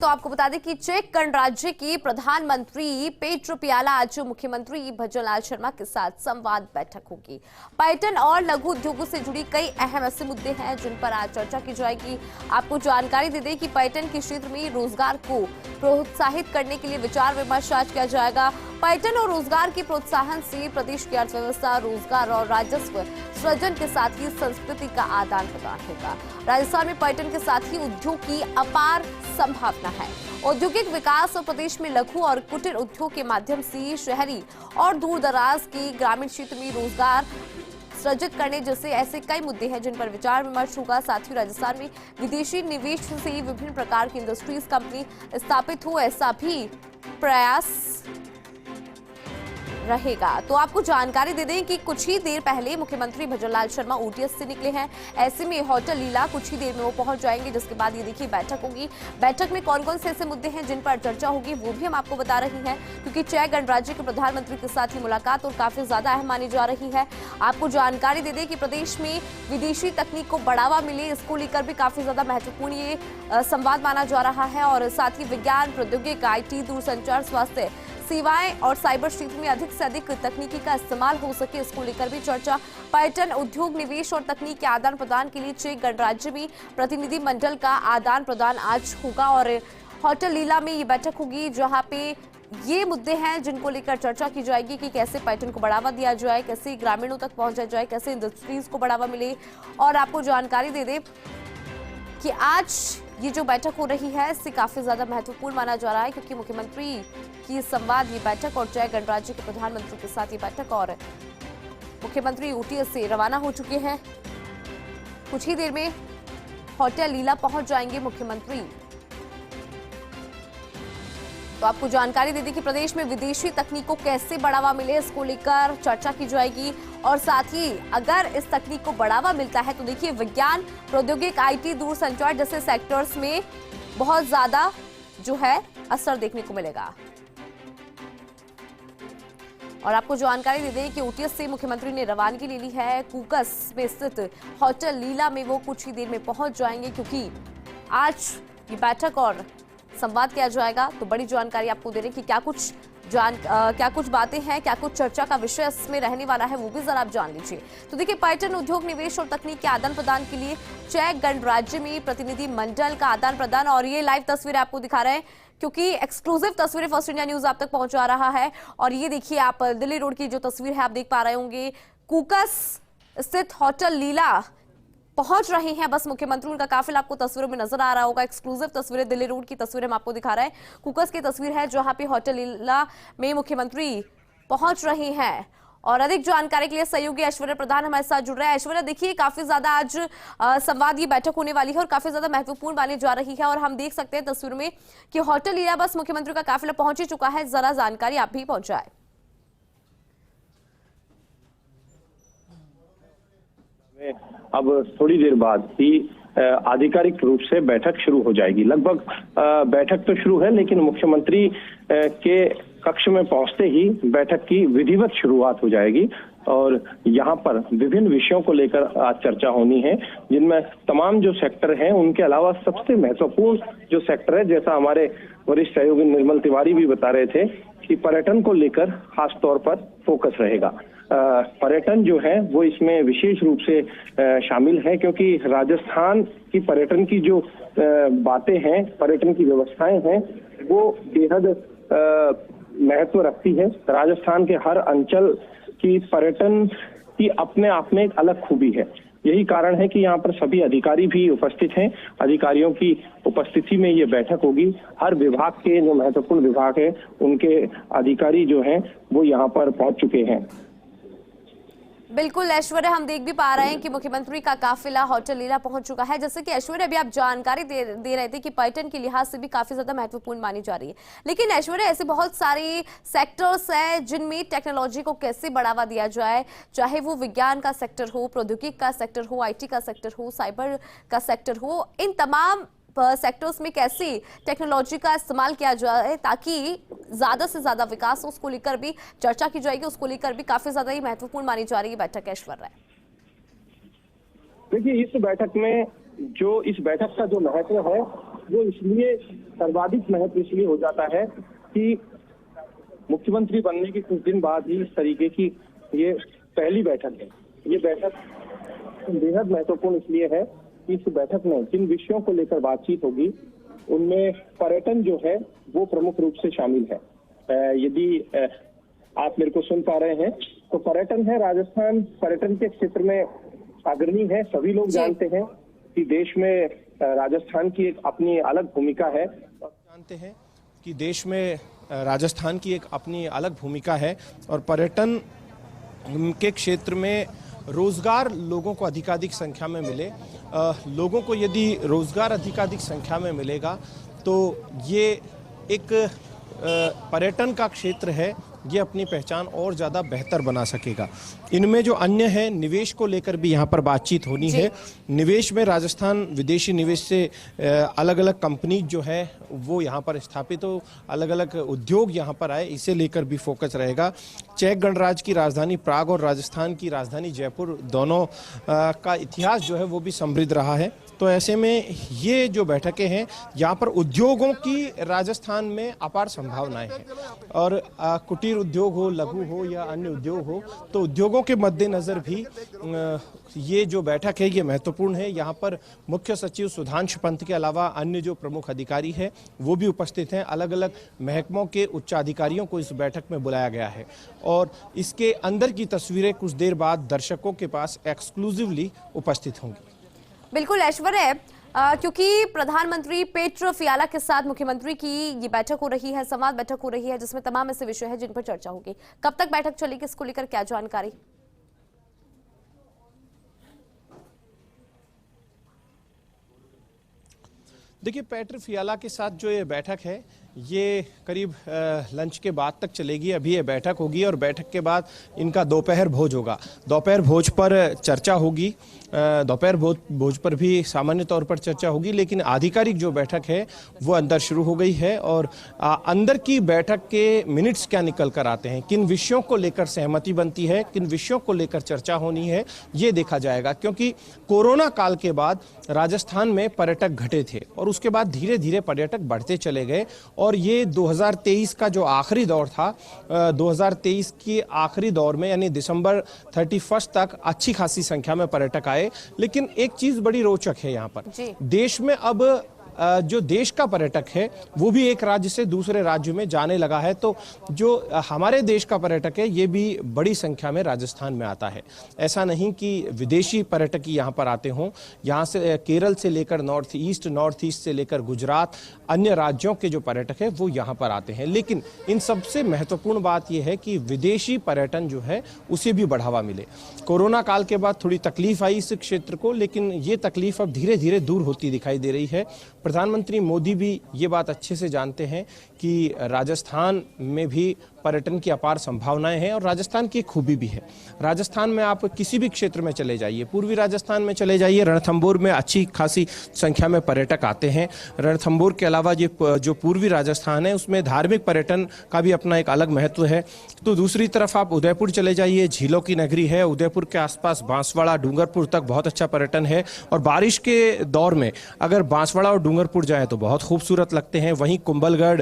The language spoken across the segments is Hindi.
तो आपको बता दें कि चेक गणराज्य की प्रधानमंत्री पेट्रो पियाला आज मुख्यमंत्री भजनलाल शर्मा के साथ संवाद बैठक होगी। पर्यटन और लघु उद्योगों से जुड़ी कई अहम ऐसे मुद्दे हैं जिन पर आज चर्चा की जाएगी। आपको जानकारी दे दें कि पर्यटन के क्षेत्र में रोजगार को प्रोत्साहित करने के लिए विचार विमर्श आज किया जाएगा। पर्यटन और रोजगार के प्रोत्साहन से प्रदेश की अर्थव्यवस्था, रोजगार और राजस्व सृजन के साथ ही संस्कृति का आदान प्रदान होगा। राजस्थान में पर्यटन के साथ ही उद्योग की अपार संभावना है। औद्योगिक विकास और प्रदेश में लघु और कुटीर उद्योग के माध्यम से शहरी और दूर दराज के ग्रामीण क्षेत्र में रोजगार सृजित करने जैसे ऐसे कई मुद्दे हैं जिन पर विचार विमर्श होगा। साथ ही राजस्थान में विदेशी निवेश से विभिन्न प्रकार की इंडस्ट्रीज कंपनी स्थापित हो, ऐसा भी प्रयास रहेगा। तो आपको जानकारी दे दें कि कुछ ही देर पहले मुख्यमंत्री भजनलाल शर्मा ओटीएस से निकले हैं। ऐसे में होटल लीला कुछ ही देर में वो पहुंच जाएंगे, जिसके बाद ये देखिए बैठक होगी। बैठक में कौन कौन से ऐसे मुद्दे हैं जिन पर चर्चा होगी वो भी हम आपको बता रही हैं, क्योंकि चेक गणराज्य के प्रधानमंत्री के साथ ही मुलाकात और काफी ज्यादा अहम मानी जा रही है। आपको जानकारी दे दें कि प्रदेश में विदेशी तकनीक को बढ़ावा मिले, इसको लेकर भी काफी ज्यादा महत्वपूर्ण ये संवाद माना जा रहा है। और साथ ही विज्ञान, प्रौद्योगिकी, IT, दूरसंचार, स्वास्थ्य सेवाएं और साइबर क्षेत्र में अधिक से अधिक तकनीकी का इस्तेमाल हो सके, इसको लेकर भी चर्चा। पर्यटन, उद्योग, निवेश और तकनीक के आदान प्रदान के लिए चेक गणराज्य में प्रतिनिधि मंडल का आदान प्रदान आज होगा और होटल लीला में ये बैठक होगी, जहां पे ये मुद्दे हैं जिनको लेकर चर्चा की जाएगी कि कैसे पर्यटन को बढ़ावा दिया जाए, कैसे ग्रामीणों तक पहुंचा जाए, कैसे इंडस्ट्रीज को बढ़ावा मिले। और आपको जानकारी दे दें कि आज ये जो बैठक हो रही है इससे काफी ज्यादा महत्वपूर्ण माना जा रहा है, क्योंकि मुख्यमंत्री की संवाद ये बैठक और चेक गणराज्य के प्रधानमंत्री के साथ ये बैठक, और मुख्यमंत्री ओटीएस से रवाना हो चुके हैं। कुछ ही देर में होटल लीला पहुंच जाएंगे मुख्यमंत्री। तो आपको जानकारी दे दी कि प्रदेश में विदेशी तकनीक को कैसे बढ़ावा मिले, इसको लेकर चर्चा की जाएगी। और साथ ही अगर इस तकनीक को बढ़ावा मिलता है तो देखिए विज्ञान, प्रौद्योगिकी, IT, दूरसंचार जैसे सेक्टर्स में बहुत ज्यादा जो है असर देखने को मिलेगा। और आपको जानकारी दे दें कि ओटीएस से मुख्यमंत्री ने रवानगी ले ली है। कूकस में स्थित होटल लीला में वो कुछ ही देर में पहुंच जाएंगे, क्योंकि आज ये बैठक और संवाद किया जाएगा। तो बड़ी जानकारी आपको दे रहे हैं कि क्या कुछ बातें हैं, क्या कुछ चर्चा का विषय इसमें रहने वाला है, वो भी जरा आप जान लीजिए। तो देखिए, पर्यटन, उद्योग, निवेश और तकनीक के आदान प्रदान के लिए चेक गणराज्य में प्रतिनिधि मंडल का आदान प्रदान, और ये लाइव तस्वीरें आपको दिखा रहे हैं क्योंकि एक्सक्लूसिव तस्वीरें फर्स्ट इंडिया न्यूज आप तक पहुंचा रहा है। और ये देखिए, आप दिल्ली रोड की जो तस्वीर है आप देख पा रहे होंगे। कूकस स्थित होटल लीला पहुंच रहे हैं बस मुख्यमंत्री, उनका काफिला आपको तस्वीरों में नजर आ रहा होगा। एक्सक्लूसिव तस्वीरें दिल्ली रोड की तस्वीरें हम आपको दिखा रहे हैं। कुकस की तस्वीर है जहां पे होटल लीला में मुख्यमंत्री पहुंच रहे हैं। और अधिक जानकारी के लिए सहयोगी ऐश्वर्या प्रधान हमारे साथ जुड़ रहे हैं। ऐश्वर्या, देखिए काफी ज्यादा आज संवाद ये बैठक होने वाली है और काफी ज्यादा महत्वपूर्ण मानी जा रही है, और हम देख सकते हैं तस्वीरों में कि होटल लीला बस मुख्यमंत्री का काफिला पहुंच ही चुका है। जरा जानकारी आप भी पहुंचाए। अब थोड़ी देर बाद ही आधिकारिक रूप से बैठक शुरू हो जाएगी। लगभग बैठक तो शुरू है, लेकिन मुख्यमंत्री के कक्ष में पहुंचते ही बैठक की विधिवत शुरुआत हो जाएगी। और यहाँ पर विभिन्न विषयों को लेकर आज चर्चा होनी है, जिनमें तमाम जो सेक्टर हैं उनके अलावा सबसे महत्वपूर्ण जो सेक्टर है, जैसा हमारे वरिष्ठ सहयोगी निर्मल तिवारी भी बता रहे थे कि पर्यटन को लेकर खास तौर पर फोकस रहेगा। पर्यटन जो है वो इसमें विशेष रूप से शामिल है, क्योंकि राजस्थान की पर्यटन की जो बातें हैं, पर्यटन की व्यवस्थाएं हैं, वो बेहद महत्व रखती है। राजस्थान के हर अंचल की पर्यटन की अपने आप में एक अलग खूबी है। यही कारण है कि यहाँ पर सभी अधिकारी भी उपस्थित हैं। अधिकारियों की उपस्थिति में ये बैठक होगी। हर विभाग के जो महत्वपूर्ण विभाग है उनके अधिकारी जो हैं वो यहाँ पर पहुंच चुके हैं। बिल्कुल ऐश्वर्या, हम देख भी पा रहे हैं कि मुख्यमंत्री का काफिला होटल लीला पहुंच चुका है। जैसे कि ऐश्वर्या अभी आप जानकारी दे रहे थे कि पर्यटन के लिहाज से भी काफी ज्यादा महत्वपूर्ण मानी जा रही है, लेकिन ऐश्वर्या ऐसे बहुत सारे सेक्टर्स हैं जिनमें टेक्नोलॉजी को कैसे बढ़ावा दिया जाए, चाहे वो विज्ञान का सेक्टर हो, प्रौद्योगिकी का सेक्टर हो, IT का सेक्टर हो, साइबर का सेक्टर हो, इन तमाम सेक्टर्स में कैसे टेक्नोलॉजी का इस्तेमाल किया जाए ताकि ज्यादा से ज्यादा विकास हो, उसको लेकर भी चर्चा की जाएगी। उसको लेकर भी काफी ज्यादा ही महत्वपूर्ण मानी जा रही है बैठक। ऐश्वर्या, देखिए, इस बैठक का जो महत्व है वो इसलिए सर्वाधिक महत्व इसलिए हो जाता है कि मुख्यमंत्री बनने के कुछ दिन बाद ही इस तरीके की ये पहली बैठक है। ये बैठक बेहद महत्वपूर्ण इसलिए है कि इस बैठक में जिन विषयों को लेकर बातचीत होगी उनमें पर्यटन जो है वो प्रमुख रूप से शामिल है। यदि आप मेरे को सुन पा रहे हैं तो पर्यटन है, राजस्थान पर्यटन के क्षेत्र में अग्रणी है। सभी लोग जानते हैं कि देश में राजस्थान की एक अपनी अलग भूमिका है। जानते हैं कि देश में राजस्थान की एक अपनी अलग भूमिका है और पर्यटन के क्षेत्र में रोजगार लोगों को अधिकाधिक संख्या में मिले। लोगों को यदि रोजगार अधिकाधिक संख्या में मिलेगा तो ये एक पर्यटन का क्षेत्र है, ये अपनी पहचान और ज़्यादा बेहतर बना सकेगा। इनमें जो अन्य है, निवेश को लेकर भी यहाँ पर बातचीत होनी है। निवेश में राजस्थान विदेशी निवेश से अलग अलग कंपनी जो है वो यहाँ पर स्थापित हो, अलग अलग उद्योग यहाँ पर आए, इसे लेकर भी फोकस रहेगा। चेक गणराज्य की राजधानी प्राग और राजस्थान की राजधानी जयपुर दोनों का इतिहास जो है वो भी समृद्ध रहा है। तो ऐसे में ये जो बैठकें हैं यहाँ पर उद्योगों की राजस्थान में अपार संभावनाएं हैं और कुटीर उद्योग हो, लघु हो या अन्य उद्योग हो, तो उद्योगों के मद्देनजर भी ये जो बैठक है ये महत्वपूर्ण है। यहाँ पर मुख्य सचिव सुधांशु पंत के अलावा अन्य जो प्रमुख अधिकारी हैं वो भी उपस्थित हैं। अलग अलग महकमों के उच्चाधिकारियों को इस बैठक में बुलाया गया है और इसके अंदर की तस्वीरें कुछ देर बाद दर्शकों के पास एक्सक्लूसिवली उपस्थित होंगी। बिल्कुल ऐश्वर्या, क्योंकि प्रधानमंत्री पेट्रो फियाला के साथ मुख्यमंत्री की ये बैठक हो रही है, संवाद बैठक हो रही है, जिसमें तमाम ऐसे विषय हैं जिन पर चर्चा होगी। कब तक बैठक चलेगी, इसको लेकर क्या जानकारी? देखिए, पेट्रो फियाला के साथ जो ये बैठक है ये करीब लंच के बाद तक चलेगी। अभी ये बैठक होगी और बैठक के बाद इनका दोपहर भोज होगा। दोपहर भोज पर चर्चा होगी, दोपहर भोज पर भी सामान्य तौर पर चर्चा होगी, लेकिन आधिकारिक जो बैठक है वो अंदर शुरू हो गई है और अंदर की बैठक के मिनट्स क्या निकल कर आते हैं, किन विषयों को लेकर सहमति बनती है, किन विषयों को लेकर चर्चा होनी है, ये देखा जाएगा। क्योंकि कोरोना काल के बाद राजस्थान में पर्यटक घटे थे और उसके बाद धीरे धीरे पर्यटक बढ़ते चले गए और ये 2023 का जो आखिरी दौर था, 2023 के आखिरी दौर में यानी दिसंबर 31 तक अच्छी खासी संख्या में पर्यटक आए। लेकिन एक चीज बड़ी रोचक है यहाँ पर, देश में अब जो देश का पर्यटक है वो भी एक राज्य से दूसरे राज्य में जाने लगा है। तो जो हमारे देश का पर्यटक है ये भी बड़ी संख्या में राजस्थान में आता है। ऐसा नहीं कि विदेशी पर्यटक ही यहाँ पर आते हों। यहाँ से केरल से लेकर नॉर्थ ईस्ट से लेकर गुजरात, अन्य राज्यों के जो पर्यटक है वो यहाँ पर आते हैं। लेकिन इन सबसे महत्वपूर्ण बात यह है कि विदेशी पर्यटन जो है उसे भी बढ़ावा मिले। कोरोना काल के बाद थोड़ी तकलीफ आई इस क्षेत्र को, लेकिन ये तकलीफ अब धीरे धीरे दूर होती दिखाई दे रही है। प्रधानमंत्री मोदी भी ये बात अच्छे से जानते हैं कि राजस्थान में भी पर्यटन की अपार संभावनाएं हैं और राजस्थान की एक खूबी भी है। राजस्थान में आप किसी भी क्षेत्र में चले जाइए, पूर्वी राजस्थान में चले जाइए, रणथंभौर में अच्छी खासी संख्या में पर्यटक आते हैं। रणथंभौर के अलावा ये जो पूर्वी राजस्थान है उसमें धार्मिक पर्यटन का भी अपना एक अलग महत्व है। तो दूसरी तरफ आप उदयपुर चले जाइए, झीलों की नगरी है। उदयपुर के आसपास बांसवाड़ा, डूंगरपुर तक बहुत अच्छा पर्यटन है और बारिश के दौर में अगर बांसवाड़ा और डूंगरपुर जाएं तो बहुत खूबसूरत लगते हैं। वहीं कुंभलगढ़,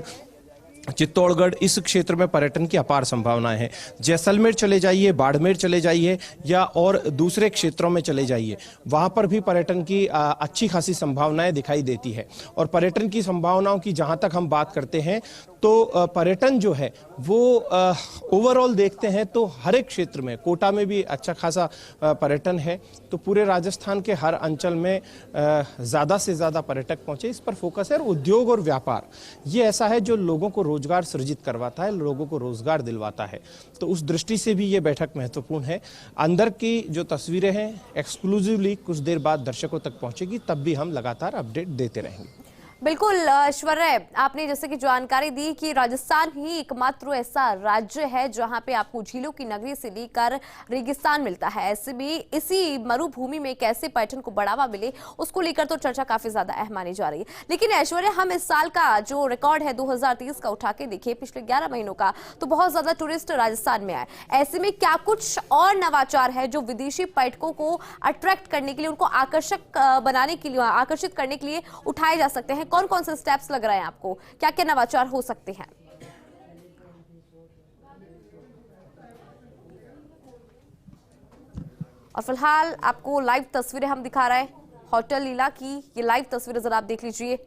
चित्तौड़गढ़, इस क्षेत्र में पर्यटन की अपार संभावनाएं हैं। जैसलमेर चले जाइए, बाड़मेर चले जाइए या और दूसरे क्षेत्रों में चले जाइए, वहां पर भी पर्यटन की अच्छी खासी संभावनाएं दिखाई देती है। और पर्यटन की संभावनाओं की जहां तक हम बात करते हैं तो पर्यटन जो है वो ओवरऑल देखते हैं तो हर एक क्षेत्र में, कोटा में भी अच्छा खासा पर्यटन है। तो पूरे राजस्थान के हर अंचल में ज़्यादा से ज़्यादा पर्यटक पहुंचे, इस पर फोकस है। और उद्योग और व्यापार ये ऐसा है जो लोगों को रोजगार सृजित करवाता है, लोगों को रोजगार दिलवाता है। तो उस दृष्टि से भी ये बैठक महत्वपूर्ण है। अंदर की जो तस्वीरें हैं एक्सक्लूसिवली कुछ देर बाद दर्शकों तक पहुंचेगी, तब भी हम लगातार अपडेट देते रहेंगे। बिल्कुल ऐश्वर्या, आपने जैसे कि जानकारी दी कि राजस्थान ही एकमात्र ऐसा राज्य है जहां पे आपको झीलों की नगरी से लेकर रेगिस्तान मिलता है। ऐसे में इसी मरुभूमि में कैसे पर्यटन को बढ़ावा मिले उसको लेकर तो चर्चा काफी ज्यादा अहम मानी जा रही है। लेकिन ऐश्वर्या, हम इस साल का जो रिकॉर्ड है 2023 का उठा के देखें, पिछले 11 महीनों का, तो बहुत ज्यादा टूरिस्ट राजस्थान में आए। ऐसे में क्या कुछ और नवाचार है जो विदेशी पर्यटकों को अट्रैक्ट करने के लिए, उनको आकर्षक बनाने के लिए, आकर्षित करने के लिए उठाए जा सकते हैं? कौन कौन से स्टेप्स लग रहे हैं आपको, क्या क्या नवाचार हो सकते हैं? और फिलहाल आपको लाइव तस्वीरें हम दिखा रहे हैं होटल लीला की, ये लाइव तस्वीरें जरा आप देख लीजिए।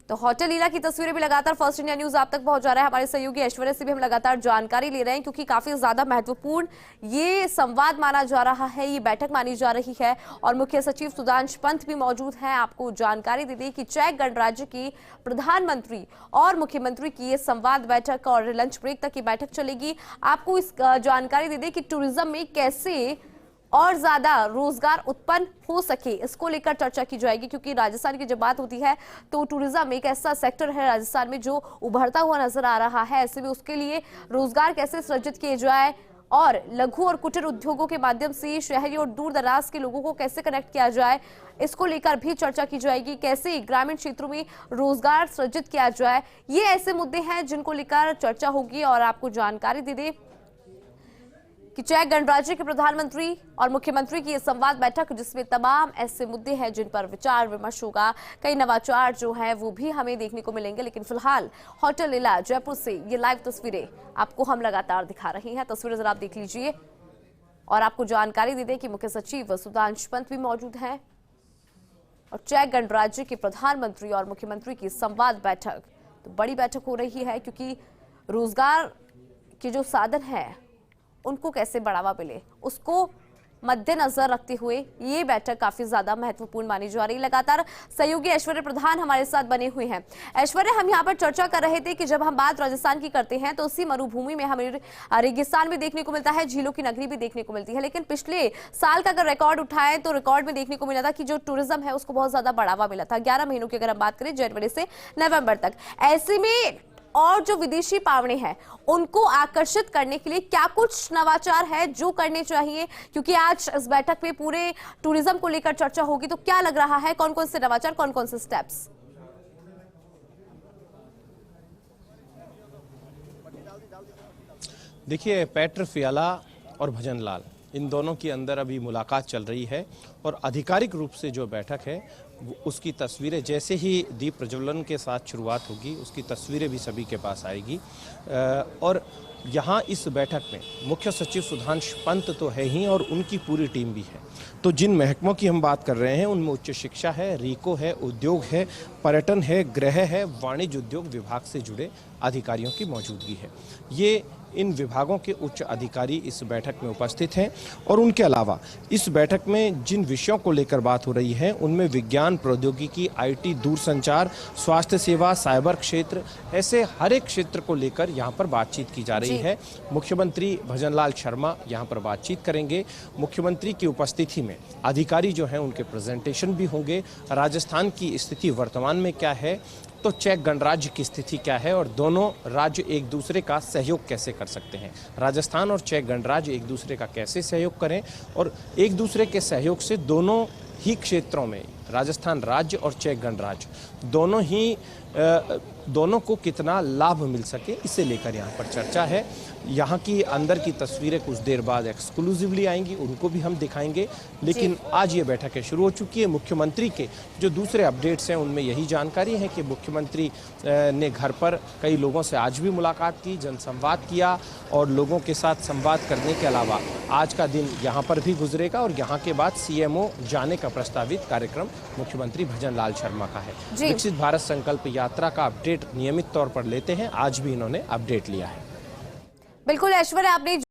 तो होटल लीला की तस्वीरें भी लगातार फर्स्ट इंडिया न्यूज आप तक पहुंचा रहा है। हमारे सहयोगी ऐश्वर्या से भी हम लगातार जानकारी ले रहे हैं, क्योंकि काफी ज्यादा महत्वपूर्ण ये संवाद माना जा रहा है, ये बैठक मानी जा रही है। और मुख्य सचिव सुधांशु पंत भी मौजूद हैं। आपको जानकारी दे दें कि चेक गणराज्य की प्रधानमंत्री और मुख्यमंत्री की ये संवाद बैठक और लंच ब्रेक तक ये बैठक चलेगी। आपको इस जानकारी दे दें कि टूरिज्म में कैसे और ज्यादा रोजगार उत्पन्न हो सके, इसको लेकर चर्चा की जाएगी। क्योंकि राजस्थान की जब बात होती है तो टूरिज्म एक ऐसा सेक्टर है राजस्थान में जो उभरता हुआ नजर आ रहा है। ऐसे में उसके लिए रोजगार कैसे सृजित किए जाए और लघु और कुटीर उद्योगों के माध्यम से शहरी और दूर दराज के लोगों को कैसे कनेक्ट किया जाए, इसको लेकर भी चर्चा की जाएगी। कैसे ग्रामीण क्षेत्रों में रोजगार सृजित किया जाए, ये ऐसे मुद्दे हैं जिनको लेकर चर्चा होगी। और आपको जानकारी दे दें कि चेक गणराज्य के प्रधानमंत्री और मुख्यमंत्री की यह संवाद बैठक, जिसमें तमाम ऐसे मुद्दे हैं जिन पर विचार विमर्श होगा। कई नवाचार जो है वो भी हमें देखने को मिलेंगे। लेकिन फिलहाल होटल लीला जयपुर से ये लाइव तस्वीरें आपको हम लगातार दिखा रही हैं। तस्वीरें जरा आप देख लीजिए। और आपको जानकारी दे दें कि मुख्य सचिव सुधांशु पंत भी मौजूद हैं और चेक गणराज्य के प्रधानमंत्री और मुख्यमंत्री की संवाद बैठक, तो बड़ी बैठक हो रही है। क्योंकि रोजगार के जो साधन है उनको कैसे बढ़ावा मिले, उसको मद्देनजर रखते हुए ये बैठक काफी ज्यादा महत्वपूर्ण मानी जा रही है। लगातार सहयोगी ऐश्वर्या प्रधान हमारे साथ बने हुए हैं। ऐश्वर्या, हम यहाँ पर चर्चा कर रहे थे कि जब हम बात राजस्थान की करते हैं तो उसी मरुभूमि में हमें रेगिस्तान भी देखने को मिलता है, झीलों की नगरी भी देखने को मिलती है। लेकिन पिछले साल का अगर रिकॉर्ड उठाएं तो रिकॉर्ड में देखने को मिला था कि जो टूरिज्म है उसको बहुत ज्यादा बढ़ावा मिला था 11 महीनों की अगर हम बात करें, जनवरी से नवंबर तक। ऐसे में और जो विदेशी पावने हैं उनको आकर्षित करने के लिए क्या कुछ नवाचार है जो करने चाहिए? क्योंकि आज इस बैठक में पूरे टूरिज्म को लेकर चर्चा होगी, तो क्या लग रहा है, कौन कौन से नवाचार, कौन कौन से स्टेप्स? देखिए, पेट्र फियाला और भजन लाल, इन दोनों के अंदर अभी मुलाकात चल रही है और आधिकारिक रूप से जो बैठक है उसकी तस्वीरें जैसे ही दीप प्रज्वलन के साथ शुरुआत होगी उसकी तस्वीरें भी सभी के पास आएगी। और यहाँ इस बैठक में मुख्य सचिव सुधांशु पंत तो है ही और उनकी पूरी टीम भी है। तो जिन महकमों की हम बात कर रहे हैं उनमें उच्च शिक्षा है, रीको है, उद्योग है, पर्यटन है, गृह है, वाणिज्य उद्योग विभाग से जुड़े अधिकारियों की मौजूदगी है। ये इन विभागों के उच्च अधिकारी इस बैठक में उपस्थित हैं। और उनके अलावा इस बैठक में जिन विषयों को लेकर बात हो रही है उनमें विज्ञान, प्रौद्योगिकी, IT, दूरसंचार, स्वास्थ्य सेवा, साइबर क्षेत्र, ऐसे हर एक क्षेत्र को लेकर यहाँ पर बातचीत की जा रही है। मुख्यमंत्री भजन लाल शर्मा यहाँ पर बातचीत करेंगे। मुख्यमंत्री की उपस्थिति में अधिकारी जो हैं उनके प्रेजेंटेशन भी होंगे। राजस्थान की स्थिति वर्तमान में क्या है, तो चेक गणराज्य की स्थिति क्या है और दोनों राज्य एक दूसरे का सहयोग कैसे कर सकते हैं, राजस्थान और चेक गणराज्य एक दूसरे का कैसे सहयोग करें और एक दूसरे के सहयोग से दोनों ही क्षेत्रों में राजस्थान राज्य और चेक गणराज्य दोनों को कितना लाभ मिल सके, इसे लेकर यहाँ पर चर्चा है। यहाँ की अंदर की तस्वीरें कुछ देर बाद एक्सक्लूसिवली आएंगी, उनको भी हम दिखाएंगे। लेकिन आज ये बैठकें शुरू हो चुकी है। मुख्यमंत्री के जो दूसरे अपडेट्स हैं उनमें यही जानकारी है कि मुख्यमंत्री ने घर पर कई लोगों से आज भी मुलाकात की, जनसंवाद किया और लोगों के साथ संवाद करने के अलावा आज का दिन यहाँ पर भी गुजरेगा और यहाँ के बाद CMO जाने का प्रस्तावित कार्यक्रम मुख्यमंत्री भजन लाल शर्मा का है। विकसित भारत संकल्प यात्रा का अपडेट नियमित तौर पर लेते हैं, आज भी इन्होंने अपडेट लिया है। बिल्कुल ऐश्वर्या, आपने